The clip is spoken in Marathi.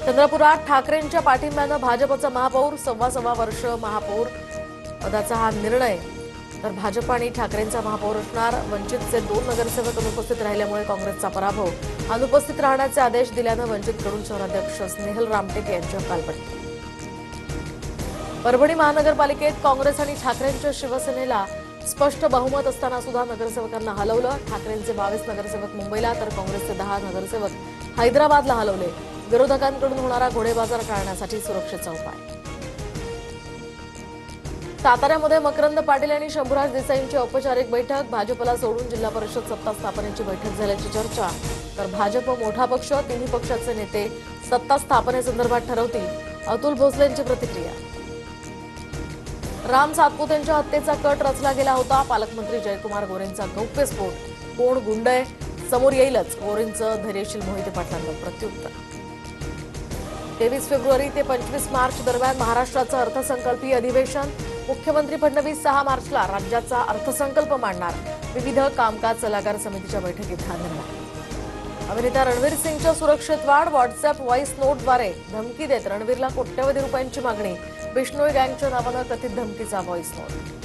चंद्रपुरात ठाकरेंच्या पाठिंब्यानं भाजपचा महापौर सव्वा वर्ष महापौर पदाचा हा निर्णय। तर भाजप आणि ठाकरेंचा महापौर असणार। वंचितचे 2 नगरसेवक अनुपस्थित राहिल्यामुळे काँग्रेसचा पराभव। अनुपस्थित राहण्याचे आदेश दिल्यानं वंचितकडून शहराध्यक्ष स्नेहल रामटेके यांची हकालपट्टी। परभणी महानगरपालिकेत काँग्रेस आणि ठाकरेंच्या शिवसेनेला स्पष्ट बहुमत असताना सुद्धा नगरसेवकांना हलवलं। ठाकरेंचे 22 नगरसेवक मुंबईला तर काँग्रेसचे 10 नगरसेवक हैदराबादला हलवले। विरोधकांकडून होणारा घोडेबाजार टाळण्यासाठी सुरक्षेचा उपाय। साताऱ्यामध्ये मकरंद पाटील आणि शंभूराज देसाईंची औपचारिक बैठक। भाजपला सोडून जिल्हा परिषद सत्ता स्थापनेची बैठक झाल्याची चर्चा। तर भाजप मोठा पक्ष, तिन्ही पक्षाचे नेते सत्ता स्थापनेसंदर्भात ठरवतील, अतुल भोसलेंची प्रतिक्रिया। राम सातपुतेंच्या हत्येचा कट रचला गेला होता। पालकमंत्री जयकुमार गोरेंचा गौप्यस्फोट, कोण गुंड आहे समोर येईलच, गोरेंचं धैर्यशील मोहिते पाटलांना प्रत्युत्तर। 23 फेब्रुवारी ते 25 मार्च दरम्यान महाराष्ट्राचं अर्थसंकल्पीय अधिवेशन। मुख्यमंत्री फडणवीस 6 मार्चला राज्याचा अर्थसंकल्प मांडणार। विविध कामकाज सल्लागार समितीच्या बैठकीत हा निर्णय। अभिनेता रणवीर सिंगच्या सुरक्षेत वाढ। व्हॉट्सअप व्हॉइस नोटद्वारे धमकी देत रणवीरला कोट्यवधी रुपयांची मागणी। बिश्नोई गँगच्या नावानं कथित धमकीचा व्हॉइस नोट।